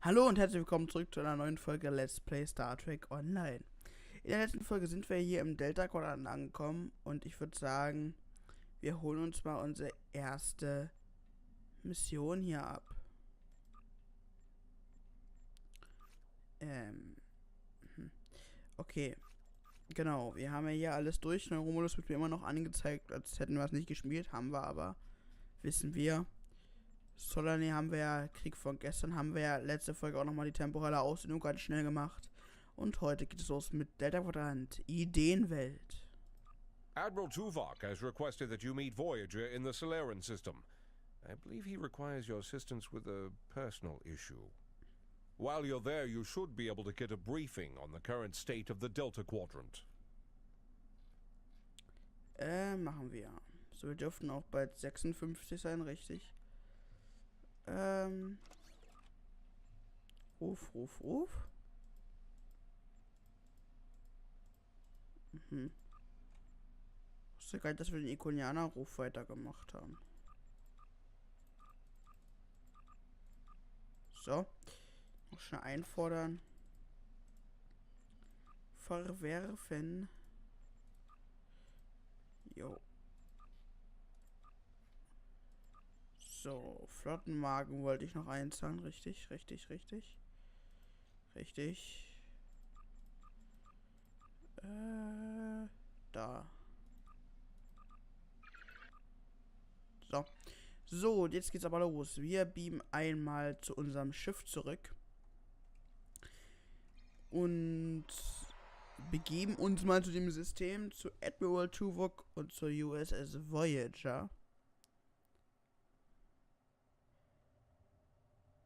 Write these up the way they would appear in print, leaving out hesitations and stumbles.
Hallo und herzlich willkommen zurück zu einer neuen Folge Let's Play Star Trek Online. In der letzten Folge sind wir hier im Delta-Quadranten angekommen und ich würde sagen, wir holen uns mal unsere erste Mission hier ab. Okay, genau, wir haben ja hier alles durch. Neuromodus wird mir immer noch angezeigt, als hätten wir es nicht gespielt, haben wir aber, wissen wir. Solani haben wir ja, Krieg von gestern haben wir ja letzte Folge auch nochmal die temporale Ausdehnung ganz schnell gemacht. Und heute geht es los mit Delta-Quadrant, Ideenwelt. Admiral Tuvok has requested that you meet Voyager in the Solarian system. I believe he requires your assistance with a personal issue. While you're there, you should be able to get a briefing on the current state of the Delta-Quadrant. Machen wir. So, wir dürften auch bald 56 sein, richtig? Ruf. Ich wusste gar nicht, dass wir den Ikonianer-Ruf weitergemacht haben. So. Noch schnell einfordern. Verwerfen. Jo. So, Flottenwagen wollte ich noch einzahlen. Richtig. Da. So, und jetzt geht's aber los. Wir beamen einmal zu unserem Schiff zurück. Und begeben uns mal zu dem System, zu Admiral Tuvok und zur U.S.S. Voyager.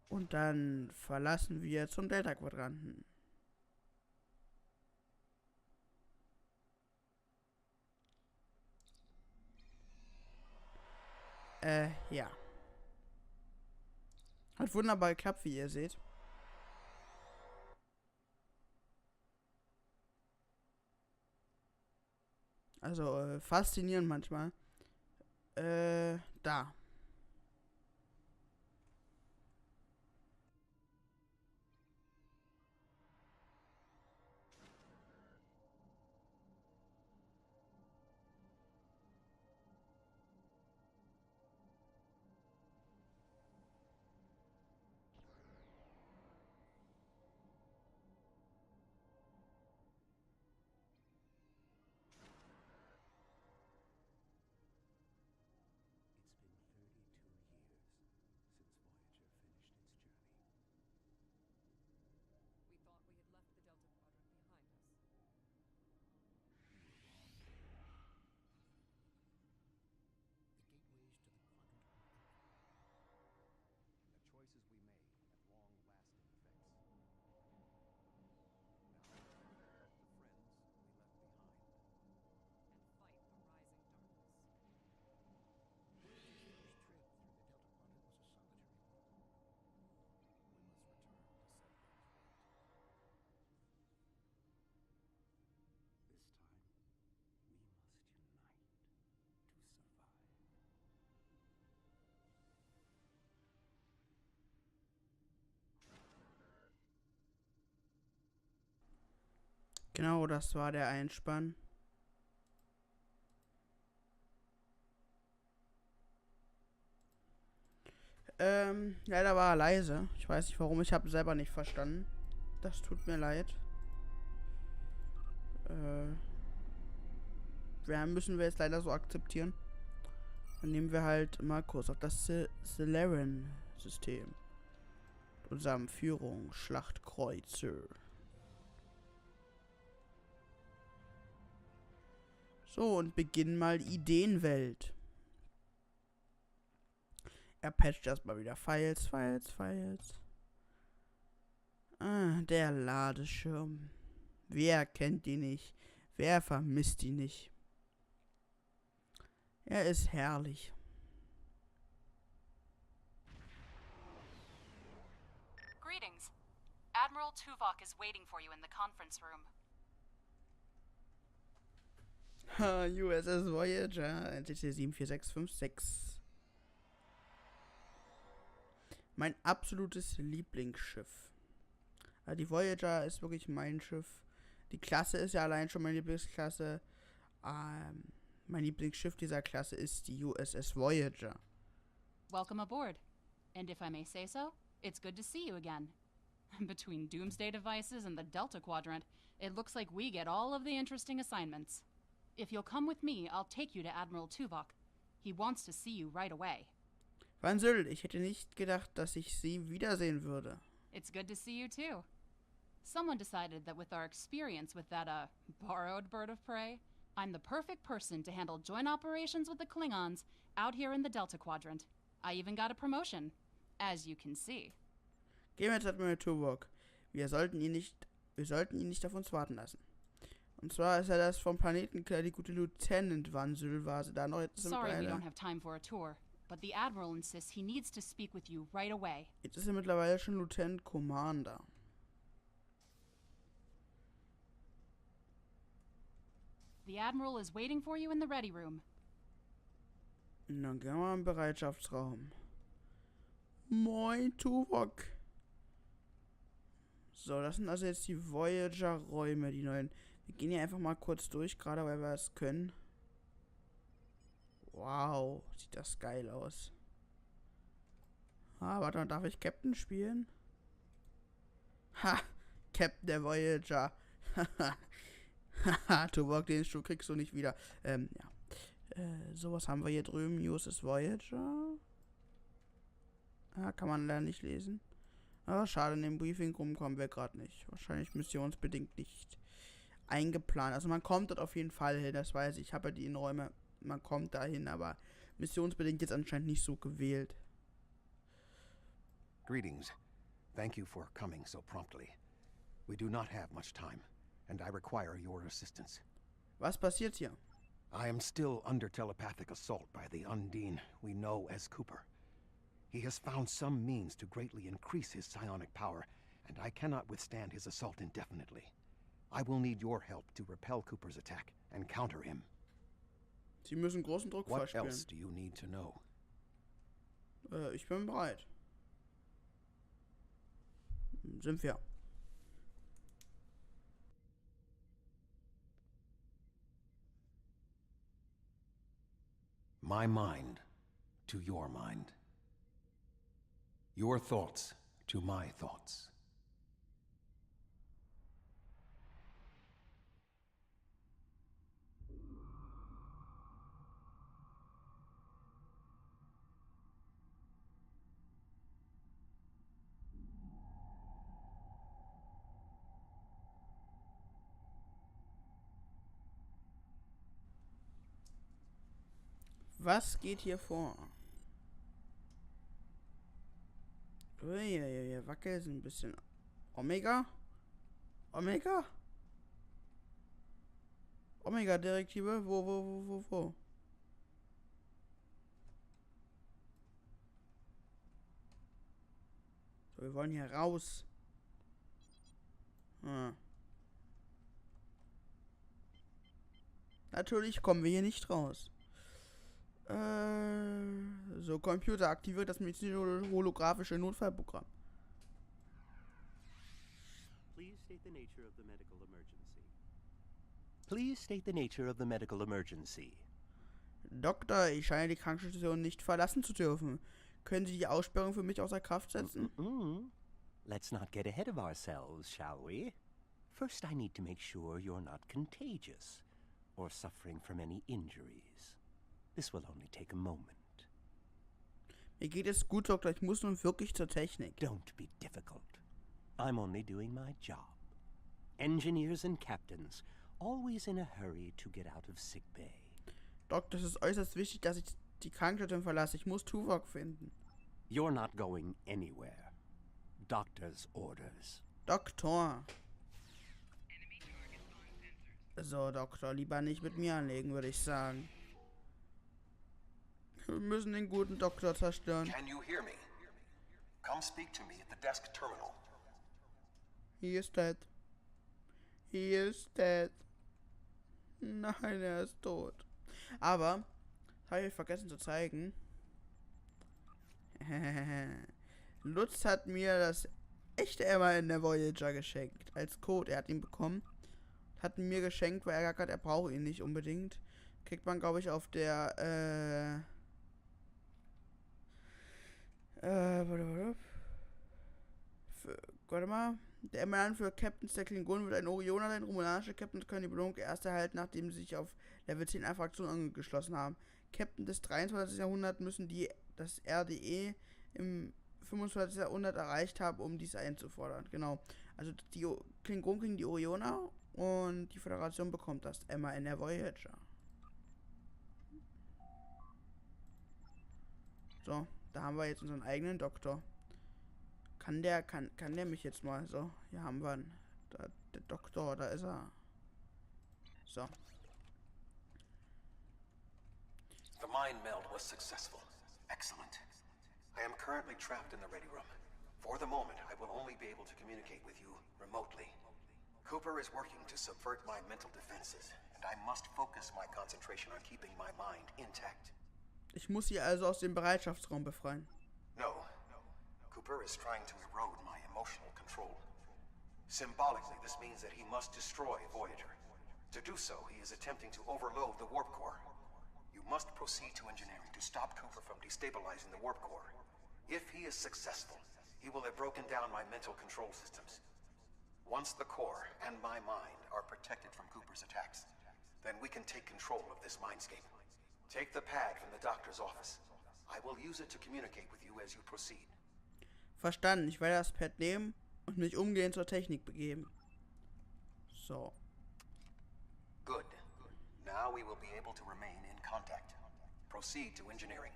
Und dann verlassen wir zum Delta-Quadranten. Ja. Hat wunderbar geklappt, wie ihr seht. Also, faszinierend manchmal. Da. Genau, das war der Einspann. Leider war er leise. Ich weiß nicht warum, ich habe selber nicht verstanden. Das tut mir leid. Müssen wir jetzt leider so akzeptieren. Dann nehmen wir halt mal kurz auf das Solarian-System. Mit unserem Führung Schlachtkreuzer. So, und beginnen mal Ideenwelt. Er patcht erstmal wieder Files. Ah, der Ladeschirm. Wer kennt die nicht? Wer vermisst die nicht? Er ist herrlich. Greetings. Admiral Tuvok is waiting for you in the conference room. U.S.S. Voyager, NCC 74656. Mein absolutes Lieblingsschiff. Ja, die Voyager ist wirklich mein Schiff. Die Klasse ist ja allein schon meine Lieblingsklasse. Mein Lieblingsschiff dieser Klasse ist die U.S.S. Voyager. Welcome aboard. And if I may say so, it's good to see you again. Between doomsday devices and the Delta-Quadrant, it looks like we get all of the interesting assignments. If you'll come with me, I'll take you to Admiral Tuvok. He wants to see you right away. Vansel, ich hätte nicht gedacht, dass ich Sie wiedersehen würde. It's good to see you too. Someone decided that with our experience with that, borrowed bird of prey, I'm the perfect person to handle joint operations with the Klingons out here in the Delta-Quadrant. I even got a promotion, as you can see. Gehen wir jetzt Admiral Tuvok. Wir sollten ihn nicht auf uns warten lassen. Und zwar ist er das vom Planetenkiller, die gute Lieutenant Vansel, war sie da noch jetzt Sorry we mittlerweile. don't have time for a tour, but the Admiral insists he needs to speak with you right away. Jetzt ist er mittlerweile schon Lieutenant Commander. The Admiral is waiting for you in the ready room. Und dann gehen wir mal im Bereitschaftsraum. Moin, Tuvok. So, das sind also jetzt die Voyager-Räume, die neuen. Wir gehen hier einfach mal kurz durch, gerade weil wir es können. Wow, sieht das geil aus. Ah, warte mal, darf ich Captain spielen? Ha, Captain der Voyager. Haha, Tuvok, den Schuh kriegst du nicht wieder. Ja. Sowas haben wir hier drüben. U.S.S. Voyager. Ah, kann man leider nicht lesen. Aber schade, in dem Briefing rumkommen wir gerade nicht. Wahrscheinlich missionsbedingt nicht eingeplant. Also man kommt dort auf jeden Fall hin, das weiß ich. Ich habe ja die Innenräume, man kommt dahin, aber missionsbedingt jetzt anscheinend nicht so gewählt. Greetings. Thank you for coming so promptly. We do not have much time, and I require your assistance. Was passiert hier? I am still under telepathic assault by the Undine we know as Cooper. He has found some means to greatly increase his psionic power, and I cannot withstand his assault indefinitely. I will need your help to repel Cooper's attack and counter him. Sie müssen großen Druck What verspüren. else do you need to know? Ich bin bereit. Sind wir. My mind to your mind. Your thoughts to my thoughts. Was geht hier vor? Uiuiui, wackelt ein bisschen. Omega? Omega? Omega-Direktive? Wo? So, wir wollen hier raus. Natürlich kommen wir hier nicht raus. So, Computer, aktiviert das medizinische-holographische Notfallprogramm. Please state the nature of the medical emergency. Please state the nature of the medical emergency. Doktor, ich scheine die Krankenstation nicht verlassen zu dürfen. Können Sie die Aussperrung für mich außer Kraft setzen? Let's not get ahead of ourselves, shall we? First, I need to make sure you're not contagious or suffering from any injuries. This will only take a moment. Mir geht es gut, Doktor. Ich muss nun wirklich zur Technik. Don't be difficult. I'm only doing my job. Engineers and captains, always in a hurry to get out of sickbay. Doktor, es ist äußerst wichtig, dass ich die Krankenstation verlasse. Ich muss Tuvok finden. You're not going anywhere. Doctor's orders. Doktor. So, Doktor, lieber nicht mit mir anlegen, würde ich sagen. Wir müssen den guten Doktor zerstören. Can you hear me? Come speak to me at the desk terminal. He is dead. He is dead. Nein, er ist tot. Aber, habe ich vergessen zu zeigen. Lutz hat mir das echte Emma in der Voyager geschenkt. Als Code. Er hat ihn bekommen. Hat ihn mir geschenkt, weil er gesagt hat, er braucht ihn nicht unbedingt. Kriegt man, glaube ich, auf der, warte mal. Der Emerald für Captains der Klingonen wird ein Orioner sein. Romulanische Captains können die Belohnung erst erhalten, nachdem sie sich auf Level 10 einer Fraktion angeschlossen haben. Captain des 23. Jahrhunderts müssen das RDE im 25. Jahrhundert erreicht haben, um dies einzufordern. Genau. Also die Klingonen kriegen die Orioner und die Föderation bekommt das Emma in der Voyager. So, da haben wir jetzt unseren eigenen Doktor. Kann der mich jetzt mal so? Hier haben wir ihn. Der Doktor, da ist er. So. The mind meld was successful. Excellent. I am currently trapped in the ready room. For the moment, I will only be able to communicate with you remotely. Cooper is working to subvert my mental defenses, and I must focus my concentration on keeping my mind intact. Ich muss sie also aus dem Bereitschaftsraum befreien. No. Cooper is trying to erode my emotional control. Symbolically, this means that he must destroy Voyager. To do so, he is attempting to overload the warp core. You must proceed to engineering to stop Cooper from destabilizing the warp core. If he is successful, he will have broken down my mental control systems. Once the core and my mind are protected from Cooper's attacks, then we can take control of this mindscape. Take the pad from the doctor's office. I will use it to communicate with you as you proceed. Verstanden. Ich werde das Pad nehmen und mich umgehend zur Technik begeben. So. Good. Now we will be able to remain in contact. Proceed to engineering.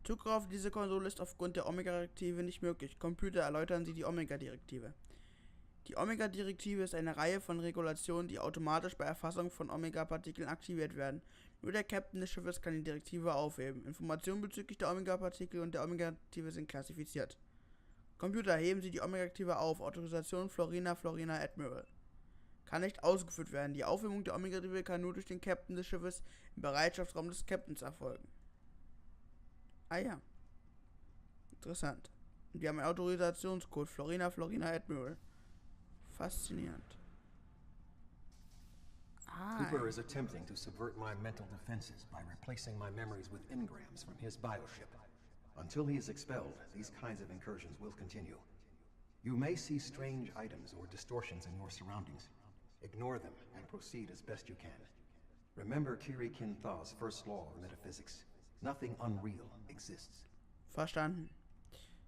Zugriff auf diese Konsole ist aufgrund der Omega-Direktive nicht möglich. Computer, erläutern Sie die Omega-Direktive. Die Omega-Direktive ist eine Reihe von Regulationen, die automatisch bei Erfassung von Omega-Partikeln aktiviert werden. Nur der Captain des Schiffes kann die Direktive aufheben. Informationen bezüglich der Omega-Partikel und der Omega-Direktive sind klassifiziert. Computer, heben Sie die Omega-Direktive auf. Autorisation Florina Admiral. Kann nicht ausgeführt werden. Die Aufhebung der Omega-Direktive kann nur durch den Captain des Schiffes im Bereitschaftsraum des Captains erfolgen. Ah ja. Interessant. Und wir haben einen Autorisationscode. Florina Admiral. Faszinierend. Cooper is attempting to subvert my mental defenses by replacing my memories with engrams from his bioship. Until he is expelled, these kinds of incursions will continue. You may see strange items or distortions in your surroundings. Ignore them and proceed as best you can. Remember Kiri Kin Tha's first law of metaphysics. Nothing unreal exists. Verstanden.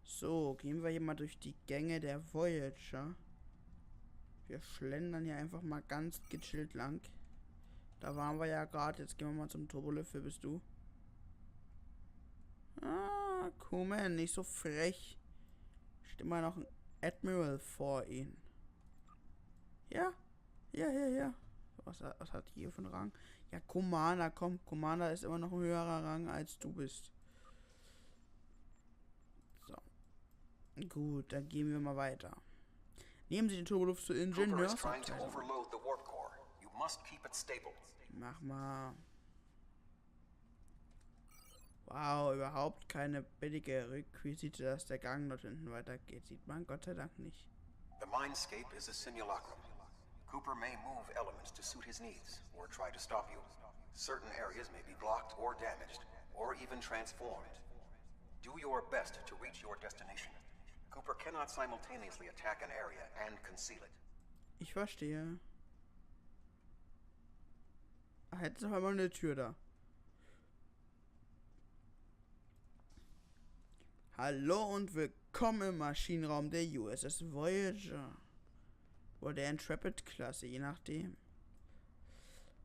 So, gehen wir hier mal durch die Gänge der Voyager. Wir schlendern hier einfach mal ganz gechillt lang. Da waren wir ja gerade. Jetzt gehen wir mal zum Turbolift. Wer bist du? Ah, cool, man. Nicht so frech. Steht mal noch ein Admiral vor ihnen. Ja. Was hat die hier für einen Rang? Ja, Commander, komm. Commander ist immer noch ein höherer Rang, als du bist. So. Gut, dann gehen wir mal weiter. Nehmen Sie den Turboluft zur Ingenieursabteilung. Mach mal. Wow, überhaupt keine billige Requisite, dass der Gang dort hinten weitergeht. Sieht man Gott sei Dank nicht. The mindscape is a simulacrum. Cooper may move elements to suit his needs, or try to stop you. Certain areas may be blocked or damaged, or even transformed. Do your best to reach your destination. Cooper cannot simultaneously attack an area and conceal it. Ich verstehe. Ach, jetzt ist auf einmal eine Tür da. Hallo und willkommen im Maschinenraum der U.S.S. Voyager. Oder der Intrepid-Klasse, je nachdem.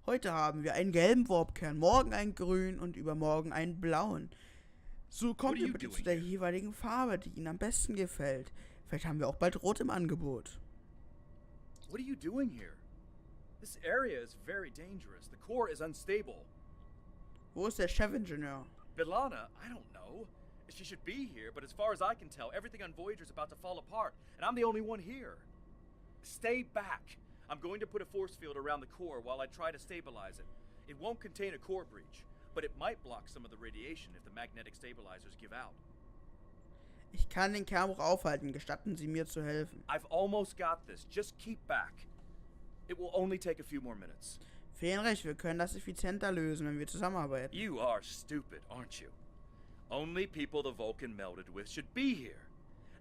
Heute haben wir einen gelben Warpkern, morgen einen grünen und übermorgen einen blauen. So kommt ihr bitte zu der jeweiligen Farbe, die Ihnen am besten gefällt. Vielleicht haben wir auch bald Rot im Angebot. What are you doing here? This area is very dangerous. The core is unstable. Wo ist der Chefingenieur? B'Elanna, I don't know. She should be here, but as far as I can tell, everything on Voyager is about to fall apart, and I'm the only one here. Stay back. I'm going to put a force field around the core while I try to stabilize it. It won't contain a core breach, but it might block some of the radiation if the magnetic stabilizers give out. Ich kann den Kernbruch aufhalten. Gestatten Sie mir zu helfen. I've almost got this. Just keep back. It will only take a few more minutes. Fehlenrecht, wir können das effizienter lösen, wenn wir zusammenarbeiten. You are stupid, aren't you? Only people the Vulcan melded with should be here.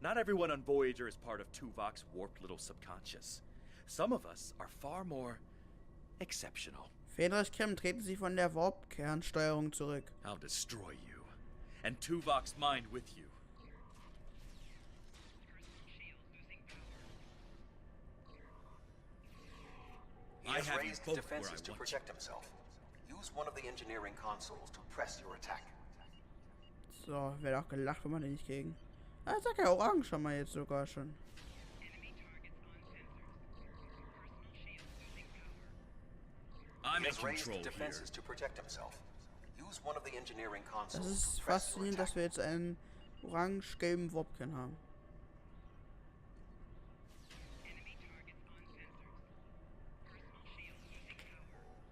Not everyone on Voyager is part of Tuvok's warped little subconscious. Some of us are far more exceptional. Fehlenrecht, Krim, treten Sie von der Warp-Kernsteuerung zurück. I'll destroy you. And Tuvok's mind with you. He has raised defenses to protect himself. Use one of the engineering consoles to press your attack. So, wäre auch gelacht, wenn man den nicht gegen. Ah, ich sag ja Orange schon mal jetzt sogar schon. I'm He in has raised control defenses here. to protect himself. Use one of the engineering Das consoles ist to press your faszinierend, attack. dass wir jetzt einen orange-gelben Wobken haben.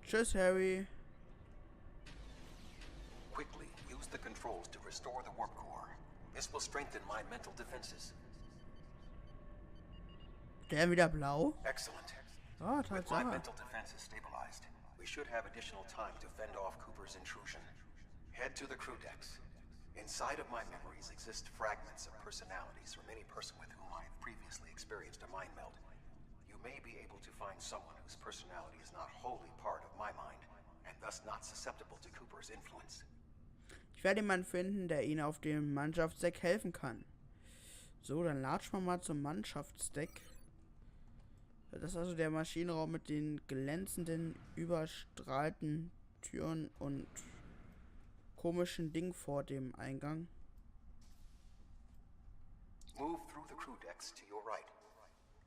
Tschüss, Harry. Quickly use the controls to restore the warp core. This will strengthen my mental defenses. Der wieder blau? Excellent. Ah, With my Tatsache. mental defenses stabilized, we should have additional time to fend off Cooper's intrusion. Head to the crew decks. Inside of my memories exist fragments of personalities from any person with whom I have previously experienced a mind meld. You may be able to find someone whose personality is not wholly part of my mind, and thus not susceptible to Cooper's influence. Ich werde jemanden finden, der Ihnen auf dem Mannschaftsdeck helfen kann. So, dann latschen wir mal zum Mannschaftsdeck. Das ist also der Maschinenraum mit den glänzenden, überstrahlten Türen und komischen Ding vor dem Eingang. Move through the crew decks to your right.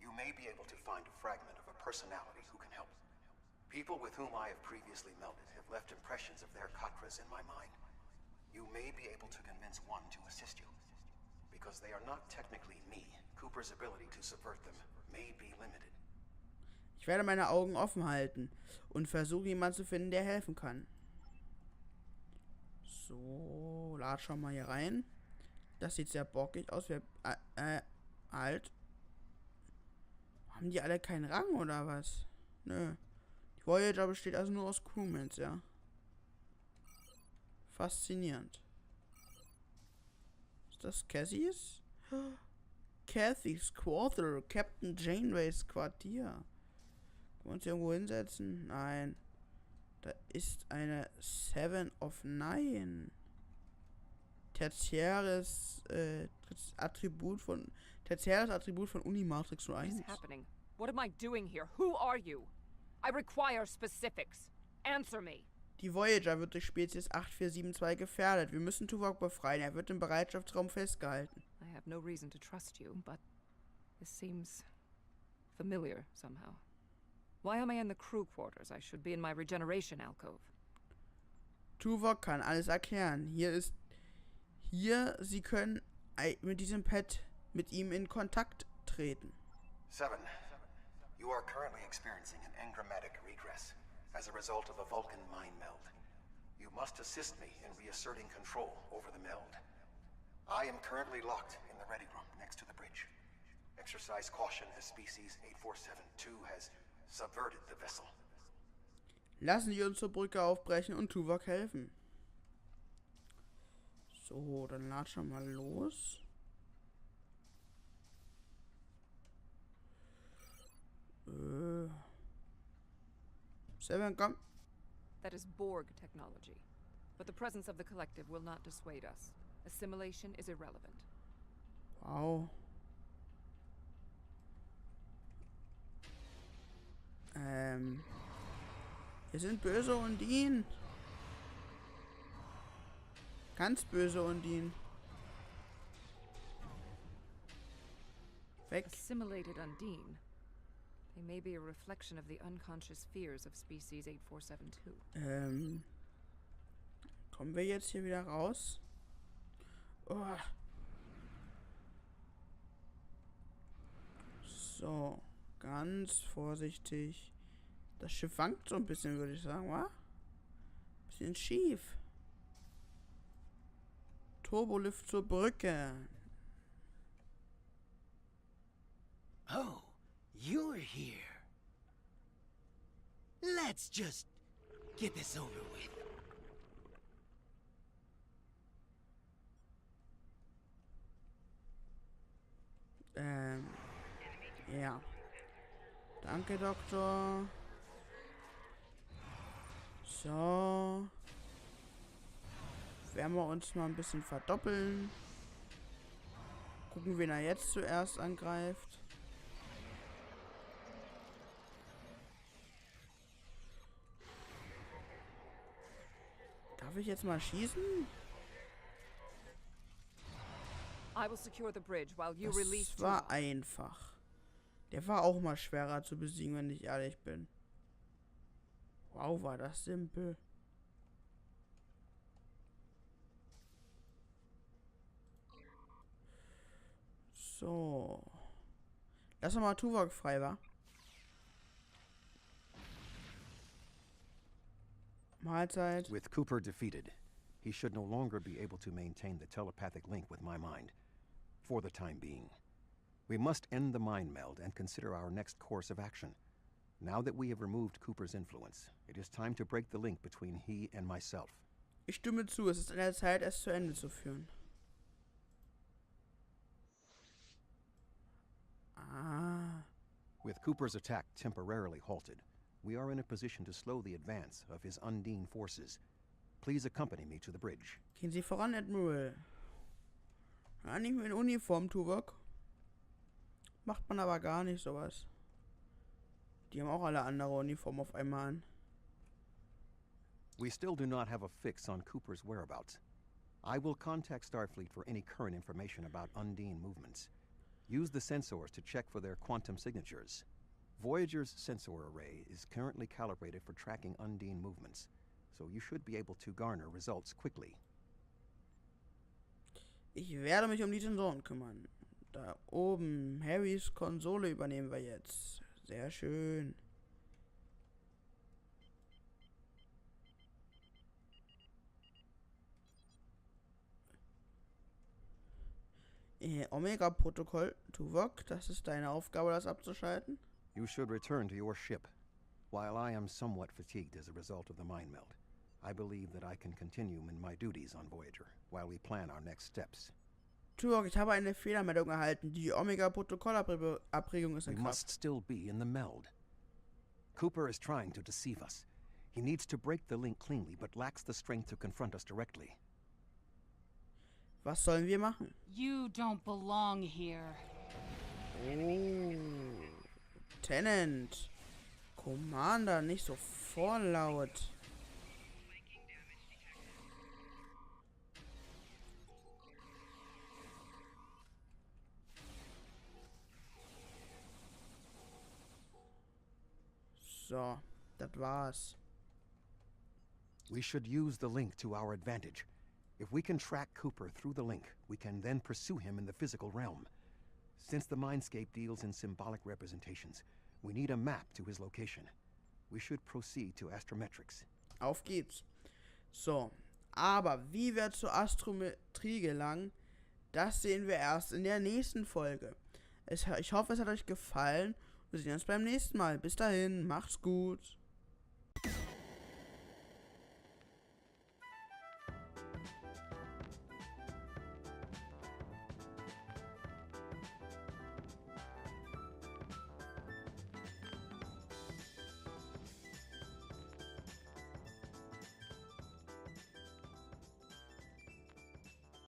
You may be able to find a fragment of a personality who can help. People with whom I have previously melded have left impressions of their Katras in my mind. You may be able to convince one to assist you. Because they are not technically me, Cooper's ability to subvert them may be limited. Ich werde meine Augen offen halten und versuche jemanden zu finden, der helfen kann. So, latsch mal hier rein. Das sieht sehr bockig aus. Wir, halt. Haben die alle keinen Rang oder was? Nö. Die Voyager besteht also nur aus Crewmates, ja. Faszinierend. Ist das Cassie's? Cathy's Quarter. Captain Janeways Quartier. Können wir uns hier irgendwo hinsetzen? Nein. Da ist eine 7 of 9. Tertiäres Attribut von Unimatrix What is 1. happening? What am I doing here? Who are you? I require specifics. Answer me. Die Voyager wird durch Spezies 8472 gefährdet. Wir müssen Tuvok befreien. Er wird im Bereitschaftsraum festgehalten. I have no reason to trust you, but this seems familiar somehow. Why am I in the crew quarters? I should be in my regeneration alcove. Tuvok kann alles erklären. Sie können mit diesem Pad mit ihm in Kontakt treten. 7. You are currently experiencing an engrammatic regress as a result of a Vulcan mind meld. You must assist me in reasserting control over the meld. I am currently locked in the ready room next to the bridge. Exercise caution as species 8472 has subverted the vessel. Lassen Sie uns zur Brücke aufbrechen und Tuvok helfen. So, dann latschen wir mal los. Seven, komm. That is Borg technology. But the presence of the collective will not dissuade us. Assimilation is irrelevant. Wow. Wir sind böse Undinen. Ganz böse Undinen. Weg. Assimilated Undine. They may be a reflection of the unconscious fears of species 8472. Kommen wir jetzt hier wieder raus? Oh. So, ganz vorsichtig. Das Schiff wankt so ein bisschen, würde ich sagen, wa? Bisschen schief. Turbolift zur Brücke. Oh, you're here. Let's just get this over with. Ja. Danke, Doktor. So. Werden wir uns mal ein bisschen verdoppeln. Gucken, wen er jetzt zuerst angreift. Darf ich jetzt mal schießen? I will secure the bridge while you release Das war Tuvok. einfach. Der war auch mal schwerer zu besiegen, wenn ich ehrlich bin. Wow, war das simpel. So. Lass doch mal Tuvok frei, wa? Mahlzeit. With Cooper defeated, he should no longer be able to maintain the telepathic link with my mind. For the time being. We must end the mind meld and consider our next course of action. Now that we have removed Cooper's influence, it is time to break the link between he and myself. Ich stimme zu, es ist an der Zeit, es zu Ende zu führen. Ah. With Cooper's attack temporarily halted, we are in a position to slow the advance of his Undine forces. Please accompany me to the bridge. Gehen Sie voran, Admiral. Ja, nicht mehr in Uniform, Tuvok. Macht man aber gar nicht sowas. Die haben auch alle andere Uniformen auf einmal an. We still do not have a fix on Cooper's whereabouts. I will contact Starfleet for any current information about Undine movements. Use the sensors to check for their quantum signatures. Voyager's sensor array is currently calibrated for tracking Undine movements, so you should be able to garner results quickly. Ich werde mich um die Sensoren kümmern. Da oben, Harrys Konsole übernehmen wir jetzt. Sehr schön. Omega-Protokoll, Tuvok, das ist deine Aufgabe, das abzuschalten. You should return to your ship. While I am somewhat fatigued as a result of the mind meld, I believe that I can continue in my duties on Voyager while we plan our next steps. Tuvok, ich habe eine Fehlermeldung erhalten. Die Omega-Protokollabregung ist We in must Kraft. still be in the meld. Cooper is trying to deceive us. He needs to break the link cleanly, but lacks the strength to confront us directly. Was sollen wir machen? You don't belong here. Oh. Tenant. Commander, nicht so vorlaut. So, das war's. We should use the link to our advantage. If we can track Cooper through the link, we can then pursue him in the physical realm. Since the mindscape deals in symbolic representations, we need a map to his location. We should proceed to astrometrics. Auf geht's. So, aber wie wir zur Astrometrie gelangen, das sehen wir erst in der nächsten Folge. Ich hoffe, es hat euch gefallen. Wir sehen uns beim nächsten Mal. Bis dahin, macht's gut.